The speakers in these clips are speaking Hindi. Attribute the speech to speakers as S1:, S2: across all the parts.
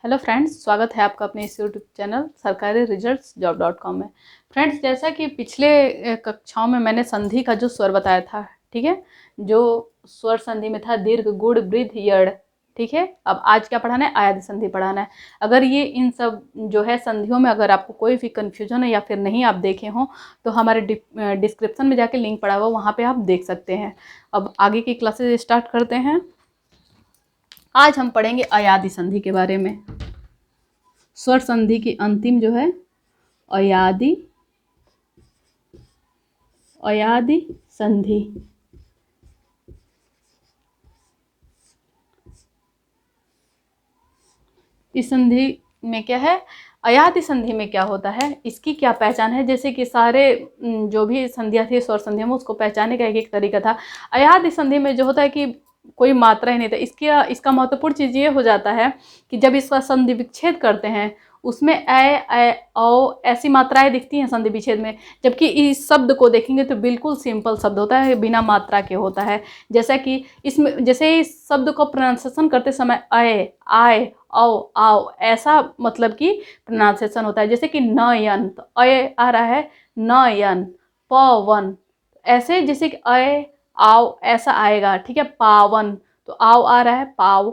S1: हेलो फ्रेंड्स, स्वागत है आपका अपने इस यूट्यूब चैनल सरकारी रिजल्ट्स जॉब.com में। फ्रेंड्स, जैसा कि पिछले कक्षाओं में मैंने संधि का जो स्वर बताया था, ठीक है, जो स्वर संधि में था दीर्घ, गुड़, वृद्ध, यड़, ठीक है। अब आज क्या पढ़ाना है? आयादी संधि पढ़ाना है। अगर ये इन सब जो है संधियों में अगर आपको कोई भी कन्फ्यूजन है या फिर नहीं आप देखे हों तो हमारे डिस्क्रिप्शन में जाके लिंक पड़ा हुआ, वहाँ पर आप देख सकते हैं। अब आगे की क्लासेज स्टार्ट करते हैं। आज हम पढ़ेंगे अयादी संधि के बारे में। स्वर संधि की अंतिम जो है अयादी संधि। इस संधि में क्या है? अयादी संधि में क्या होता है, इसकी क्या पहचान है? जैसे कि सारे जो भी संधियाँ थी स्वर संधियों में, उसको पहचानने का एक एक तरीका था। अयादी संधि में जो होता है कि कोई मात्रा ही नहीं था। इसका महत्वपूर्ण चीज़ ये हो जाता है कि जब इसका संधि विच्छेद करते हैं उसमें ए औ ऐसी मात्राएं दिखती हैं संधि विच्छेद में, जबकि इस शब्द को देखेंगे तो बिल्कुल सिंपल शब्द होता है, बिना मात्रा के होता है। जैसा कि इसमें जैसे इस शब्द को प्रोनाउंसिएशन करते समय अय, आय, औ, आओ ऐसा मतलब कि प्रोनाउंसिएशन होता है। जैसे कि नयन, तो अय आ रहा है नयन। पवन, ऐसे जैसे कि अय आओ ऐसा आएगा, ठीक है। पावन, तो आओ आ रहा है पाव,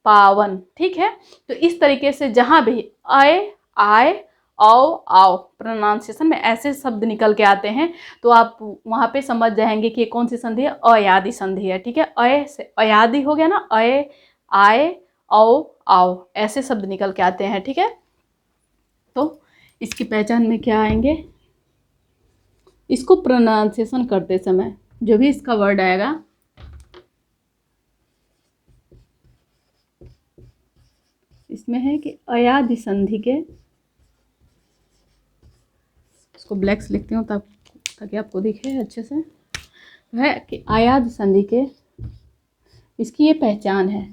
S1: पावन, ठीक है। तो इस तरीके से जहां भी आए, आए, आओ, आओ प्रोनाउंसिएशन में ऐसे शब्द निकल के आते हैं तो आप वहां पे समझ जाएंगे कि ये कौन सी संधि है? अयादी संधि है, ठीक है। अय से अयादी हो गया ना, अय, आए, आओ, आओ ऐसे शब्द निकल के आते हैं, ठीक है। तो इसकी पहचान में क्या आएंगे? इसको प्रोनाउंसिएशन करते समय जो भी इसका वर्ड आएगा, इसमें है कि अयादी संधि के, इसको ब्लैक से लिखती हूँ ताकि आपको दिखे अच्छे से, है कि अयादी संधि के इसकी ये पहचान है।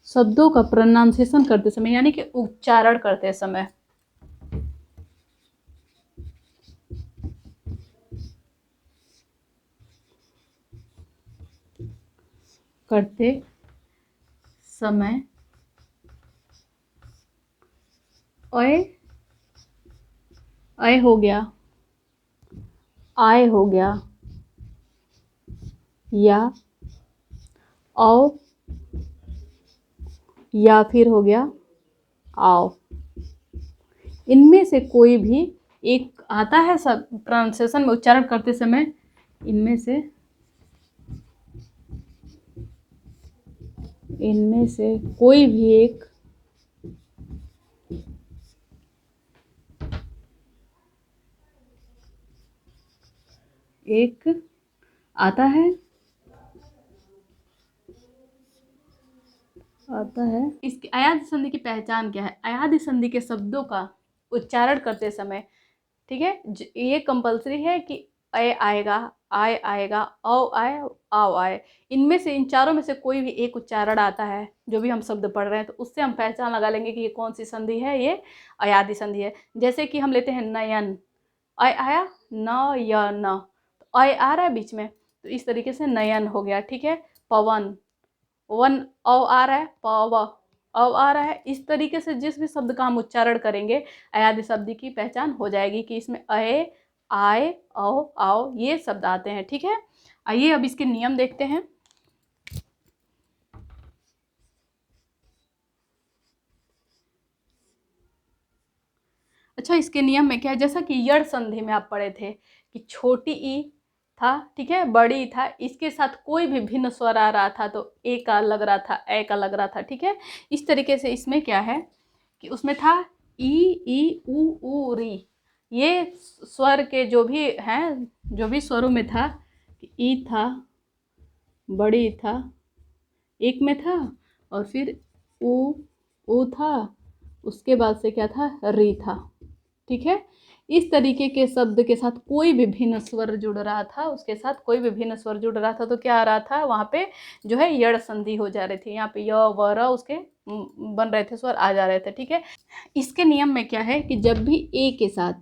S1: शब्दों का प्रोनाउंसिएशन करते समय यानी कि उच्चारण करते समय अय, अय हो गया, आय हो गया, या औ, या फिर हो गया आओ, इनमें से कोई भी एक आता है सब प्रोनाउंसिएशन में उच्चारण करते समय। इनमें से कोई भी एक आता है इसकी अयादी संधि की पहचान क्या है? अयादी संधि के शब्दों का उच्चारण करते समय, ठीक है, ये कंपलसरी है कि अय आएगा, आय आएगा, औ आए, आओ आए। इनमें से इन चारों में से कोई भी एक उच्चारण आता है जो भी हम शब्द पढ़ रहे हैं तो उससे हम पहचान लगा लेंगे कि ये कौन सी संधि है, ये अयादी संधि है। जैसे कि हम लेते हैं नयन, अय आया, न या न, तो अय आ रहा है बीच में, तो इस तरीके से नयन हो गया, ठीक है। पवन, वन, औ आ रहा है, पव, औ आ रहा है। इस तरीके से जिस भी शब्द का हम उच्चारण करेंगे अयादी शब्द की पहचान हो जाएगी कि इसमें अय, आय, औ, आओ ये शब्द आते हैं, ठीक है। आइए अब इसके नियम देखते हैं। अच्छा, इसके नियम में क्या है? जैसा कि यड़ संधि में आप पढ़े थे कि छोटी ई था, ठीक है, बड़ी ई था, इसके साथ कोई भी भिन्न स्वर आ रहा था तो ए का लग रहा था, ए का लग रहा था, ठीक है। इस तरीके से इसमें क्या है कि उसमें था ई ऊ री, ये स्वर के जो भी हैं, जो भी स्वरों में था, ई था, बड़ी था, एक में था, और फिर ऊ था, उसके बाद से क्या था? री था, ठीक है। इस तरीके के शब्द के साथ कोई भी भिन्न स्वर जुड़ रहा था, उसके साथ कोई भी भिन्न स्वर जुड़ रहा था तो क्या आ रहा था? वहाँ पे जो है यड़ संधि हो जा रही थी। यहाँ पे य व र उसके बन रहे थे, स्वर आ जा रहे थे, ठीक है। इसके नियम में क्या है कि जब भी ए के साथ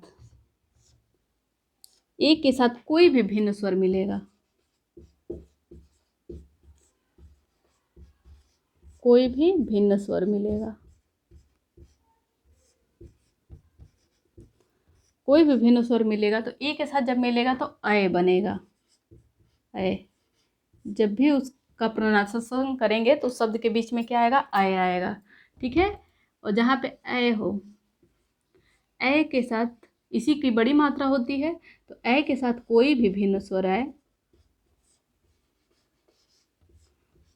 S1: ए के साथ कोई भी भिन्न स्वर मिलेगा, कोई भी भिन्न स्वर मिलेगा, कोई भी भिन्न स्वर मिलेगा तो ए के साथ जब मिलेगा तो अय बनेगा। अय जब भी उसका प्रोनाउंसिएशन करेंगे तो उस शब्द के बीच में क्या आएगा, अय आएगा। ठीक है, और जहाँ पे अय हो, अय के साथ इसी की बड़ी मात्रा होती है, तो अय के साथ कोई भी भिन्न स्वर आए,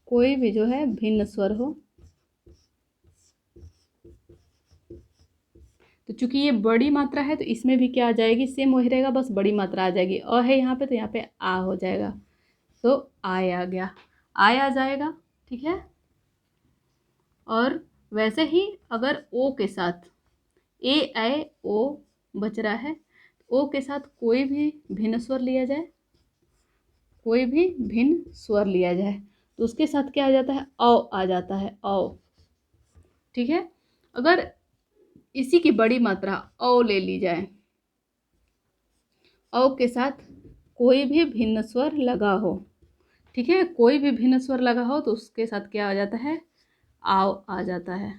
S1: कोई भी जो है भिन्न स्वर हो, तो चूंकि ये बड़ी मात्रा है तो इसमें भी क्या आ जाएगी, सेम वही रहेगा, बस बड़ी मात्रा आ जाएगी। अ है यहाँ पे तो यहाँ पे आ हो जाएगा, तो आय आ गया, आय आ जाएगा। ठीक है, और वैसे ही अगर ओ के साथ ए ऐ ओ बच रहा है, ओ के साथ कोई भी भिन्न स्वर लिया जाए, कोई भी भिन्न स्वर लिया जाए तो उसके साथ क्या आ जाता है, औ आ जाता है, औ। ठीक है, अगर इसी की बड़ी मात्रा औ ले ली जाए, औ के साथ कोई भी भिन्न स्वर लगा हो, ठीक है, कोई भी भिन्न स्वर लगा हो तो उसके साथ क्या आ जाता है, आओ आ जाता है।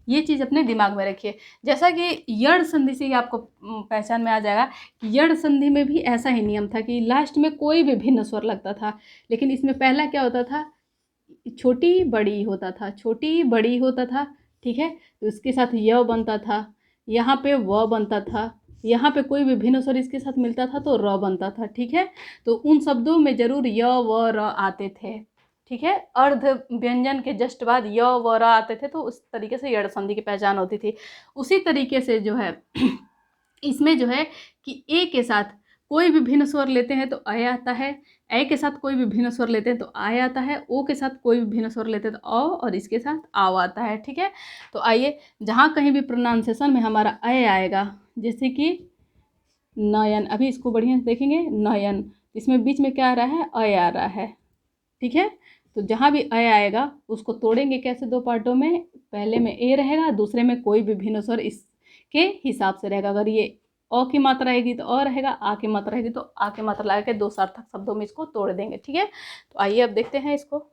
S1: ये चीज़ अपने दिमाग में रखिए। जैसा कि यड़ संधि से ही आपको पहचान में आ जाएगा कि यड़ संधि में भी ऐसा ही नियम था कि लास्ट में कोई भी भिन्न स्वर लगता था, लेकिन इसमें पहला क्या होता था, छोटी बड़ी होता था, छोटी बड़ी होता था। ठीक है, तो इसके साथ य बनता था, यहाँ पे व बनता था, यहाँ पे कोई भी भिन्न स्वर इसके साथ मिलता था तो र बनता था। ठीक है, तो उन शब्दों में जरूर य व र आते थे। ठीक है, अर्ध व्यंजन के जस्ट बाद य व र आते थे, तो उस तरीके से यड़ संधि की पहचान होती थी। उसी तरीके से जो है इसमें जो है कि ए के साथ कोई भी भिन्न स्वर लेते हैं तो अय आता है, ए के साथ कोई भी भिन्न स्वर लेते हैं तो आय आता है, ओ के साथ कोई भी भिन्न स्वर लेते हैं तो औ, और इसके साथ आव आता है। ठीक है, तो आइए जहाँ कहीं भी प्रोनाउंसिएशन में हमारा अय आएगा, जैसे कि नयन, अभी इसको बढ़िया से देखेंगे, नयन, इसमें बीच में क्या आ रहा है, अय आ रहा है। ठीक है, तो जहाँ भी अय आएगा उसको तोड़ेंगे कैसे, दो पार्टों में, पहले में ए रहेगा, दूसरे में कोई भी भिन्न स्वर इसके हिसाब से रहेगा। अगर ये अ की मात्रा आएगी तो अ रहेगा, आ की मात्रा रहेगी तो आ की मात्रा लगा के दो सार्थक शब्दों में इसको तोड़ देंगे। ठीक है, तो आइए अब देखते हैं इसको।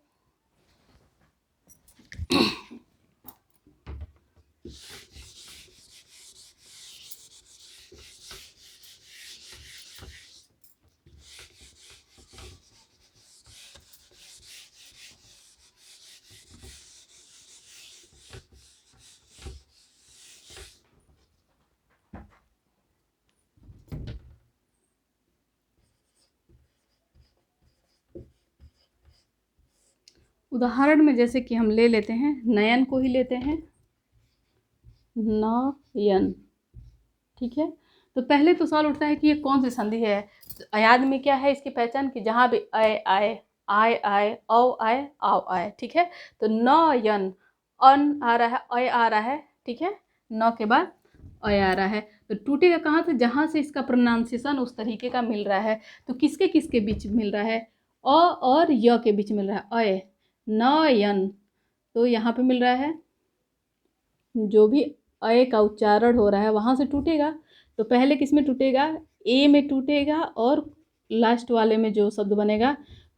S1: उदाहरण में जैसे कि हम ले लेते हैं, नयन को ही लेते हैं, नयन। ठीक है, तो पहले तो सवाल उठता है कि ये कौन सी संधि है। तो अयाद में क्या है इसकी पहचान, कि जहाँ भी अय आए, आय आए, औ आए, आओ आए। ठीक है, तो नयन, अन आ रहा है, अय आ रहा है। ठीक है, न के बाद अय आ रहा है, तो टूटेगा कहाँ से, जहाँ से इसका प्रोनाउंसिएशन उस तरीके का मिल रहा है। तो किसके किसके बीच मिल रहा है, अ और य के बीच मिल रहा है, अय, नयन, तो यहाँ पे मिल रहा है, जो भी अय का उच्चारण हो रहा है वहाँ से टूटेगा। तो पहले किस में टूटेगा, ए में टूटेगा, और लास्ट वाले में जो शब्द बनेगा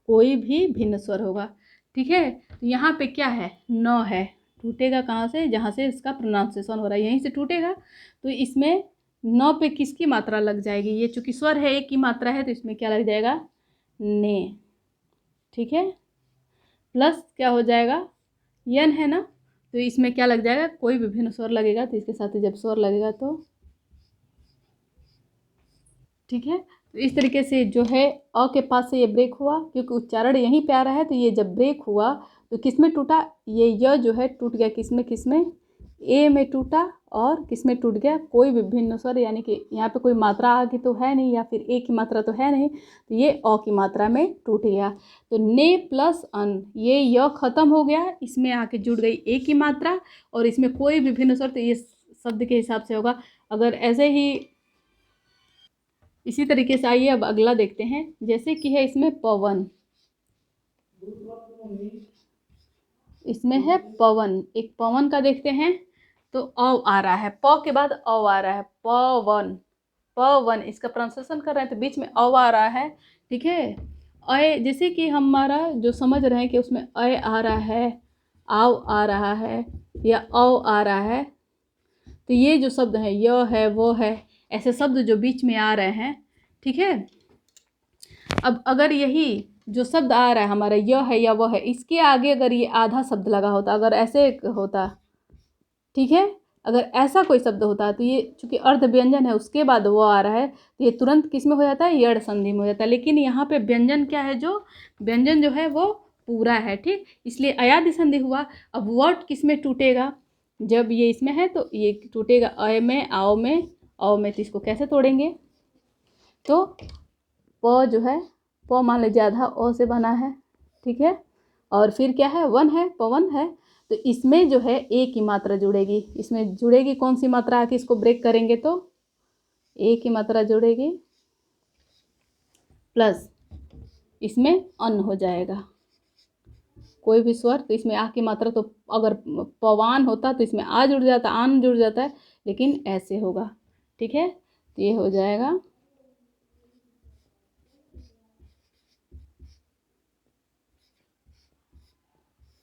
S1: कोई भी भिन्न स्वर होगा। ठीक है, तो यहाँ पे क्या है, न है, टूटेगा कहाँ से, जहाँ से इसका प्रोनाउंसिएशन हो रहा है यहीं से टूटेगा। तो इसमें न पे किसकी मात्रा लग जाएगी, ये चूँकि स्वर है, एक की मात्रा है, तो इसमें क्या लग जाएगा, ने। ठीक है, प्लस क्या हो जाएगा, यन है ना, तो इसमें क्या लग जाएगा, कोई भी भिन्न स्वर लगेगा, तो इसके साथ जब स्वर लगेगा तो। ठीक है, तो इस तरीके से जो है अ के पास से ये ब्रेक हुआ, क्योंकि उच्चारण यहीं पे आ रहा है, तो ये जब ब्रेक हुआ तो किस में टूटा, ये य जो है टूट गया, किस में, किस में, ए में टूटा, और किस में टूट गया, कोई भी भिन्न स्वर, यानी कि यहाँ पे कोई मात्रा आगे तो है नहीं, या फिर ए की मात्रा तो है नहीं, तो ये अ की मात्रा में टूट गया। तो ने प्लस अन, ये य खत्म हो गया, इसमें आके जुड़ गई ए की मात्रा, और इसमें कोई भी भिन्न स्वर, तो ये शब्द के हिसाब से होगा। अगर ऐसे ही इसी तरीके से आइए अब अगला देखते हैं, जैसे कि है इसमें पवन, इसमें है पवन, एक पवन का देखते हैं, तो अ आ रहा है, प के बाद अ आ रहा है, पवन। पवन, इसका प्रोनाउंसिएशन कर रहे हैं तो बीच में अ आ रहा है, ठीक है। अय, जैसे कि हमारा जो समझ रहे हैं कि उसमें अय आ रहा है, आव आ रहा है या औ आ रहा है, तो ये जो शब्द है य है, वो है, ऐसे शब्द जो बीच में आ रहे हैं, ठीक है। अब अगर यही जो शब्द आ रहा है हमारा य है या वो है, इसके आगे अगर ये आधा शब्द लगा होता, अगर ऐसे होता, ठीक है, अगर ऐसा कोई शब्द होता तो ये चूंकि अर्ध व्यंजन है उसके बाद वो आ रहा है तो ये तुरंत किस में हो जाता है, यड़ संधि में हो जाता है। लेकिन यहाँ पे व्यंजन क्या है, जो व्यंजन जो है वो पूरा है, ठीक, इसलिए अयादि संधि हुआ। अब वर्ड किस में टूटेगा, जब ये इसमें है तो ये टूटेगा अय में, आओ में, औ में। तो इसको कैसे तोड़ेंगे, तो प जो है, प मान लीजिए आधा ओ से बना है, ठीक है, और फिर क्या है, वन है, पवन है, तो इसमें जो है ए की मात्रा जुड़ेगी, इसमें जुड़ेगी कौन सी मात्रा आके इसको ब्रेक करेंगे तो ए की मात्रा जुड़ेगी, प्लस इसमें अन हो जाएगा। कोई भी स्वर तो इसमें आ की मात्रा, तो अगर पवान होता तो इसमें आ जुड़ जाता, आन जुड़ जाता है, लेकिन ऐसे होगा, ठीक है। तो ये हो जाएगा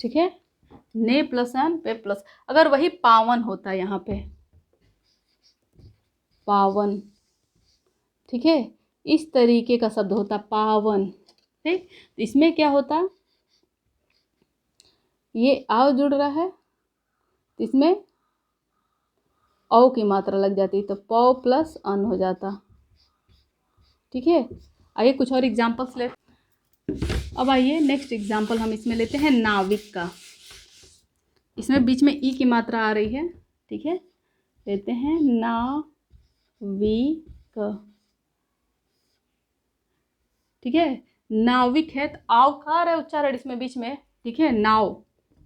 S1: ठीक है, ने प्लस अन पे प्लस। अगर वही पावन होता यहाँ पे पावन, ठीक है, इस तरीके का शब्द होता पावन, ठीक, तो इसमें क्या होता, ये आओ जुड़ रहा है तो इसमें औ की मात्रा लग जाती, तो पौ प्लस अन हो जाता, ठीक है। आइए कुछ और एग्जाम्पल्स ले, अब आइए नेक्स्ट एग्जाम्पल हम इसमें लेते हैं नाविक का। इसमें बीच में ई की मात्रा आ रही है, ठीक है, लेते हैं नाविक, ठीक है। नाविक है तो आव का आ रहा है उच्चारण इसमें बीच में, ठीक है, नाव,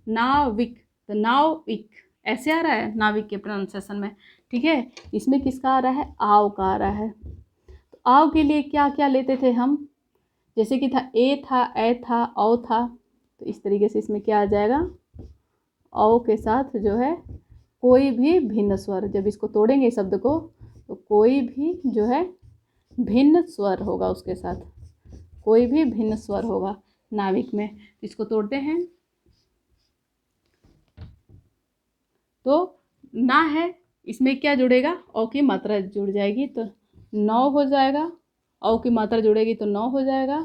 S1: नाविक, तो नाविक ऐसे आ रहा है नाविक के प्रोनाउंसिएशन में, ठीक है। इसमें किसका आ रहा है, आव का आ रहा है। तो आव के लिए क्या क्या लेते थे हम, जैसे कि था ए था, ए था, औ था, तो इस तरीके से इसमें क्या आ जाएगा, औ के साथ जो है कोई भी भिन्न स्वर, जब इसको तोड़ेंगे शब्द को तो कोई भी जो है भिन्न स्वर होगा, उसके साथ कोई भी भिन्न स्वर होगा नाविक में। तो इसको तोड़ते हैं, तो ना है, इसमें क्या जुड़ेगा, औ की मात्रा जुड़ जाएगी तो नौ हो जाएगा, औ की मात्रा जुड़ेगी तो नौ हो जाएगा,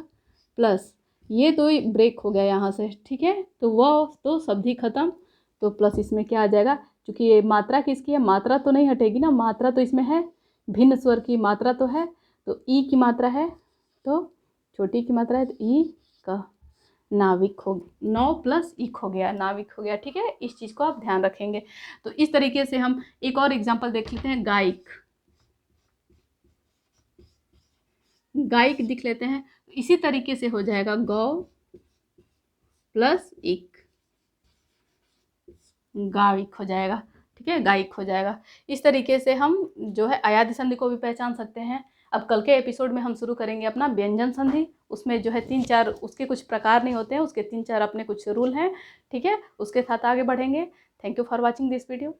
S1: प्लस ये तो ब्रेक हो गया यहाँ से, ठीक है, तो वह तो शब्द ही खत्म, तो प्लस इसमें क्या आ जाएगा, क्योंकि ये मात्रा किसकी है, मात्रा तो नहीं हटेगी ना, मात्रा तो इसमें है, भिन्न स्वर की मात्रा तो है, तो ई की मात्रा है, तो छोटी की मात्रा है, तो ई का नाविक हो, नौ प्लस इक हो गया, नाविक हो गया, ठीक है। इस चीज़ को आप ध्यान रखेंगे। तो इस तरीके से हम एक और एग्जांपल देख लेते हैं, गायक, गायक दिख लेते हैं, इसी तरीके से हो जाएगा गौ प्लस इक, गायक हो जाएगा, ठीक है, गायक हो जाएगा। इस तरीके से हम जो है अयादि संधि को भी पहचान सकते हैं। अब कल के एपिसोड में हम शुरू करेंगे अपना व्यंजन संधि, उसमें जो है 3-4 उसके कुछ प्रकार नहीं होते हैं, उसके 3-4 अपने कुछ रूल हैं, ठीक है, उसके साथ आगे बढ़ेंगे। Thank you for watching this video.